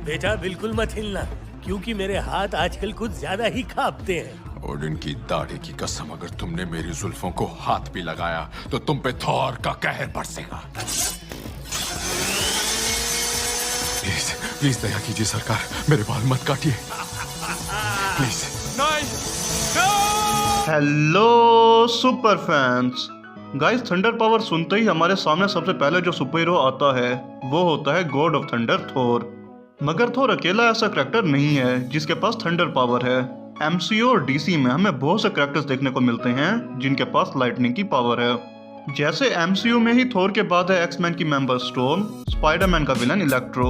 बेटा बिल्कुल मत हिलना, क्योंकि मेरे हाथ आजकल कुछ ज्यादा ही कांपते हैं। ओडिन की दाढ़ी की कसम, अगर तुमने मेरी जुल्फों को हाथ भी लगाया तो तुम पे थॉर का कहर बरसेगा। प्लीज प्लीज दया कीजिए सरकार, मेरे बाल मत काटिए प्लीज। नहीं। Hello super fans, guys thunder power सुनते ही हमारे सामने सबसे पहले जो सुपर हीरो आता है वो होता है गॉड ऑफ थंडर थोर। मगर थोर अकेला ऐसा करैक्टर नहीं है जिसके पास थंडर पावर है। एमसीयू और डीसी में हमें बहुत से करैक्टर्स देखने को मिलते हैं जिनके पास लाइटनिंग की पावर है। जैसे एमसीयू में ही थोर के बाद है एक्समैन की मेंबर स्टॉर्म, स्पाइडरमैन का विलन इलेक्ट्रो,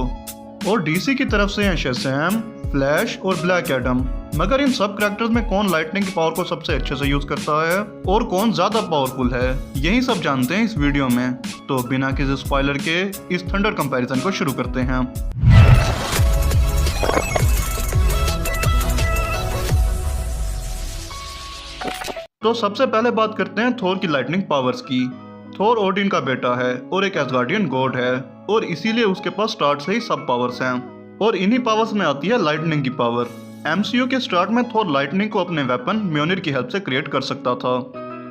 और डीसी की तरफ से हैं शज़ैम, फ्लैश और ब्लैक एडम। मगर इन सब करैक्टर्स में कौन लाइटनिंग की पावर को सबसे अच्छे से यूज करता है और कौन ज्यादा पावरफुल है, यही सब जानते हैं इस वीडियो में। तो बिना किसी स्पॉइलर के इस थंडर कंपैरिजन को शुरू करते हैं। तो सबसे पहले बात करते हैं थोर की लाइटनिंग पावर्स की। थोर ओडिन का बेटा है और एक एसगार्डियन गॉड है, और इसीलिए उसके पास स्टार्ट से ही सब पावर्स हैं, और इन्हीं पावर्स में आती है लाइटनिंग की पावर। एमसीयू के स्टार्ट में थोर लाइटनिंग को अपने वेपन म्योनिर की हेल्प से क्रिएट कर सकता था,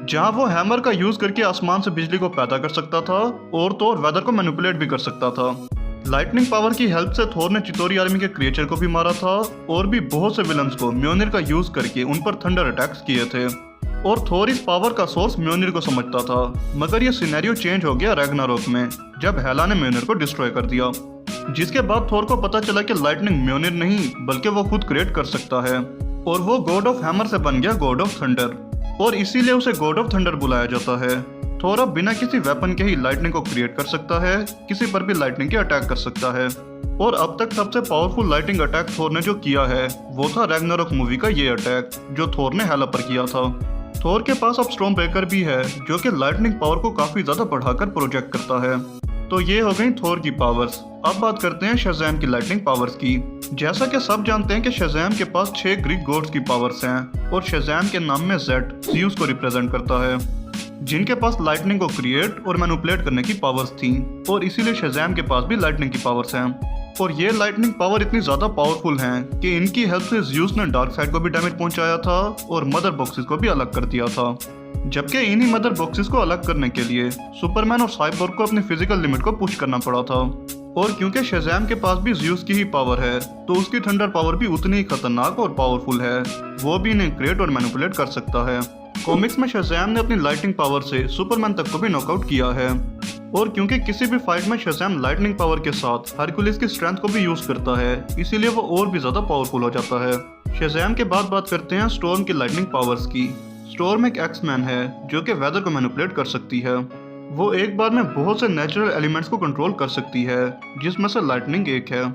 जहां वो हैमर का यूज करके आसमान से बिजली को पैदा कर सकता था और थोर वेदर को मैनिपुलेट भी कर सकता था। लाइटनिंग पावर की हेल्प से थोर ने चितोरी आर्मी के क्रिएचर को भी मारा था और भी बहुत से विलन्स को म्योनिर का यूज करके उन पर थंडर अटैक्स किए थे। और थोर इस पावर का सोर्स म्योनिर को समझता था, मगर ये सिनेरियो चेंज हो गया रैग्नारोक में जब हेला ने म्योनिर को डिस्ट्रॉय कर दिया, जिसके बाद थोर को पता चला कि लाइटनिंग म्योनिर नहीं बल्कि वो खुद क्रिएट कर सकता है, और वो गॉड ऑफ हैमर से बन गया गॉड ऑफ थंडर, और इसीलिए उसे गॉड ऑफ थंडर बुलाया जाता है। थोर अब बिना किसी वेपन के ही लाइटनिंग को क्रिएट कर सकता है, किसी पर भी लाइटनिंग के अटैक कर सकता है। और अब तक सबसे पावरफुल लाइटनिंग अटैक थोर ने जो किया है वो था रैग्नारोक मूवी का ये अटैक जो थोर ने हेला पर किया था। थोर के पास अब स्टॉर्म ब्रेकर भी है जो कि लाइटनिंग पावर को काफी ज्यादा बढ़ाकर प्रोजेक्ट करता है। तो ये हो गई थोर की पावर्स। अब बात करते हैं शज़ैम की लाइटनिंग पावर्स की। जैसा कि सब जानते हैं कि शज़ैम के पास 6 ग्रीक गॉड्स की पावर्स हैं, और शज़ैम के नाम में जेड ज़्यूस को रिप्रेजेंट करता है, जिनके पास लाइटनिंग को क्रिएट और मैनिपुलेट करने की पावर्स थी, और इसीलिए शज़ैम के पास भी लाइटनिंग की पावर्स हैं। और ये लाइटनिंग पावर इतनी ज्यादा पावरफुल हैं कि इनकी हेल्प से ज़्यूस ने डार्क साइड को भी डैमेज पहुंचाया था और मदर बॉक्सेस को भी अलग कर दिया था। जबकि इन्हीं मदर बॉक्सेस को अलग करने के लिए सुपरमैन और साइबोर्ग को अपनी फिजिकल लिमिट को पुश करना पड़ा था। और क्योंकि शज़ैम के पास भी ज़्यूस की ही पावर है तो उसकी थंडर पावर भी उतनी ही खतरनाक और पावरफुल है, वो भी इन्हें क्रिएट और मैनिपुलेट कर सकता है। कॉमिक्स में शज़ैम ने अपनी लाइटनिंग पावर से सुपरमैन तक को भी नॉकआउट किया है, और क्योंकि किसी भी फाइट में शज़ैम लाइटनिंग पावर के साथ हरकुलिस की स्ट्रेंथ को भी यूज करता है, इसीलिए वो और भी ज्यादा पावरफुल हो जाता है। शज़ैम के बाद बात करते हैं स्टॉर्म की लाइटनिंग पावर्स की। स्टॉर्म एक एक्समैन है जो कि वेदर को मैनिपुलेट कर सकती है। वो एक बार में बहुत से नेचुरल एलिमेंट्स को कंट्रोल कर सकती है, जिसमें से लाइटनिंग एक है।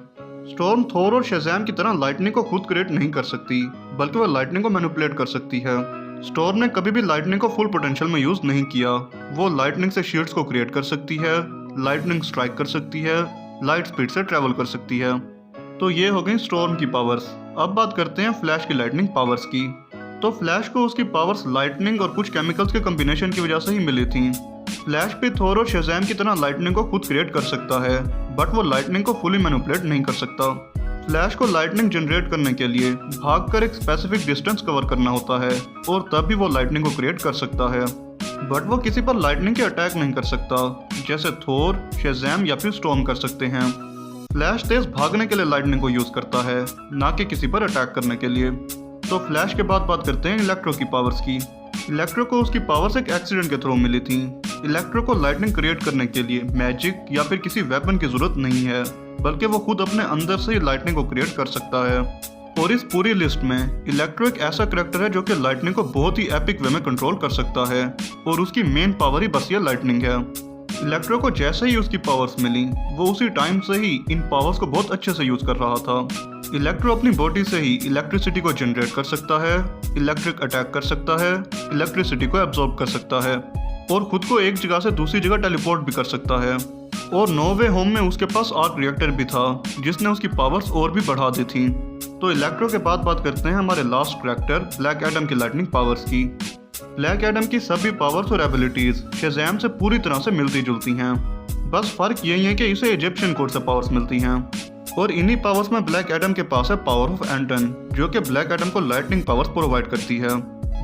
स्टॉर्म थोर और शज़ैम की तरह लाइटनिंग को खुद क्रिएट नहीं कर सकती, बल्कि वो लाइटनिंग को मैनिपुलेट कर सकती है। स्टॉर्म ने कभी भी लाइटनिंग को फुल पोटेंशियल में यूज नहीं किया। वो लाइटनिंग से शील्ड्स को क्रिएट कर सकती है, लाइटनिंग स्ट्राइक कर सकती है, लाइट स्पीड से ट्रेवल कर सकती है। तो ये हो गई स्टॉर्म की पावर्स। अब बात करते हैं फ्लैश की लाइटनिंग पावर्स की। तो फ्लैश को उसकी पावर्स लाइटनिंग और कुछ केमिकल्स के कॉम्बिनेशन की वजह से ही मिली थी। फ्लैश भी थोर और शज़ैम की तरह लाइटनिंग को खुद क्रिएट कर सकता है, बट वो लाइटनिंग को फुली मैनिपुलेट नहीं कर सकता। फ्लैश को लाइटनिंग जनरेट करने के लिए भागकर एक स्पेसिफिक डिस्टेंस कवर करना होता है, और तब भी वो लाइटनिंग को क्रिएट कर सकता है, बट वो किसी पर लाइटनिंग के अटैक नहीं कर सकता, जैसे थोर, शज़ैम या फिर स्टॉर्म कर सकते हैं। फ्लैश तेज भागने के लिए लाइटनिंग को यूज करता है, ना कि किसी पर अटैक करने के लिए। तो फ्लैश के बाद बात करते हैं इलेक्ट्रो की पावर्स की। इलेक्ट्रो को उसकी पावर्स एक एक्सीडेंट के थ्रू मिली थी। इलेक्ट्रो को लाइटनिंग क्रिएट करने के लिए मैजिक या फिर किसी वेपन की जरूरत नहीं है, बल्कि वो खुद अपने अंदर से ही लाइटनिंग को क्रिएट कर सकता है। और इस पूरी लिस्ट में इलेक्ट्रो एक ऐसा करैक्टर है जो कि लाइटनिंग को बहुत ही एपिक वे में कंट्रोल कर सकता है, और उसकी मेन पावर ही बस ये लाइटनिंग है। इलेक्ट्रो को जैसे ही उसकी पावर्स मिली, वो उसी टाइम से ही इन पावर्स को बहुत अच्छे से यूज कर रहा था। इलेक्ट्रो अपनी बॉडी से ही इलेक्ट्रिसिटी को जनरेट कर सकता है, इलेक्ट्रिक अटैक कर सकता है, इलेक्ट्रिसिटी को एब्जॉर्ब कर सकता है, और खुद को एक जगह से दूसरी जगह टेलीपोर्ट भी कर सकता है। और नो वे होम में उसके पास आर्क रिएक्टर भी था, जिसने उसकी पावर्स और भी बढ़ा दी थी। तो इलेक्ट्रो के बाद बात करते हैं हमारे लास्ट करैक्टर ब्लैक एडम की लाइटनिंग पावर्स की। ब्लैक एडम की सभी पावर्स और एबिलिटीज शज़ैम से पूरी तरह से मिलती जुलती हैं, बस फर्क यही है कि इसे इजिप्शियन कोड से पावर्स मिलती हैं। और इन्हीं पावर्स में ब्लैक एडम के पास है पावर ऑफ एंटन, जो कि ब्लैक एडम को लाइटनिंग पावर्स प्रोवाइड करती है,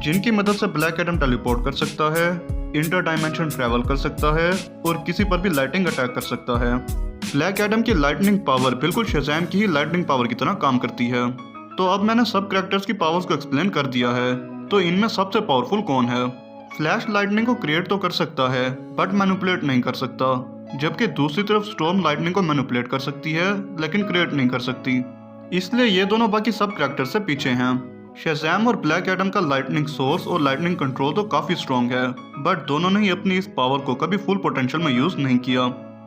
जिनकी मदद से ब्लैक एडम टेलीपोर्ट कर सकता है, इंटर डायमेंशन ट्रैवल कर सकता है और किसी पर भी लाइटिंग अटैक कर सकता है। ब्लैक एडम की लाइटनिंग पावर बिल्कुल शज़ैम की ही लाइटनिंग पावर की तरह काम करती है। तो अब मैंने सब कैरेक्टर्स की पावर्स को एक्सप्लेन कर दिया है, तो इनमें सबसे पावरफुल कौन है? फ्लैश लाइटनिंग को क्रिएट तो कर सकता है बट मैनिपुलेट नहीं कर सकता, जबकि दूसरी तरफ स्टॉर्म लाइटनिंग को मैनिपुलेट कर सकती है लेकिन क्रिएट नहीं कर सकती। इसलिए ये दोनों बाकी सब कैरेक्टर्स से पीछे हैं। शज़ैम और ब्लैक एडम का लाइटनिंग सोर्स और लाइटनिंग कंट्रोल तो काफी स्ट्रॉन्ग है, बट दोनों ने ही अपनी इस पावर को कभी फुल पोटेंशियल में यूज नहीं किया।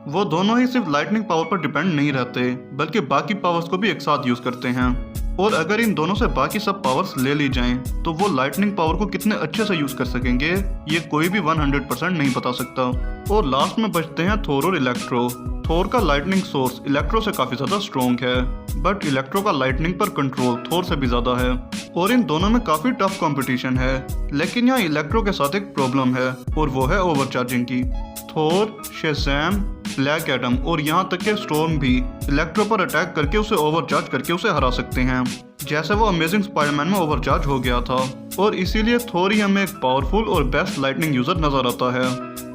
वो दोनों ही सिर्फ लाइटनिंग पावर पर डिपेंड नहीं रहते, बल्कि बाकी पावर्स को भी एक साथ यूज करते हैं। और अगर इन दोनों से बाकी सब पावर्स ले ली जाएं, तो वो लाइटनिंग पावर को कितने अच्छे से यूज कर सकेंगे ये कोई भी 100% नहीं बता सकता। और लास्ट में बचते हैं थोर और इलेक्ट्रो। थोर का लाइटनिंग सोर्स इलेक्ट्रो से काफी ज्यादा स्ट्रॉन्ग है, बट इलेक्ट्रो का लाइटनिंग पर कंट्रोल थोर से भी ज्यादा है और इन दोनों में काफी टफ कंपटीशन है। लेकिन यहाँ इलेक्ट्रो के साथ एक प्रॉब्लम है और वो है ओवरचार्जिंग की। थोर, शज़ैम, ब्लैक एडम और यहाँ तक के स्टॉर्म भी इलेक्ट्रो पर अटैक करके उसे ओवरचार्ज करके उसे हरा सकते हैं, जैसे वो अमेजिंग स्पाइडरमैन में ओवरचार्ज हो गया था। और इसीलिए थोर ही हमें एक पावरफुल और बेस्ट लाइटनिंग यूजर नजर आता है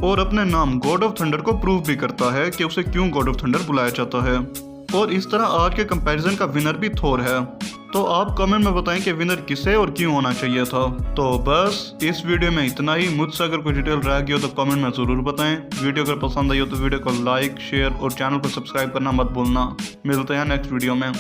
और अपने नाम गॉड ऑफ थंडर को प्रूव भी करता है कि उसे क्यों गॉड ऑफ थंडर बुलाया जाता है। और इस तरह आज के कंपैरिजन का विनर भी थोर है। तो आप कमेंट में बताएं कि विनर किसे और क्यों होना चाहिए था। तो बस इस वीडियो में इतना ही। मुझसे अगर कोई डिटेल रह गई हो तो कमेंट में ज़रूर बताएं। वीडियो अगर पसंद आई हो तो वीडियो को लाइक, शेयर और चैनल को सब्सक्राइब करना मत भूलना। मिलते हैं नेक्स्ट वीडियो में।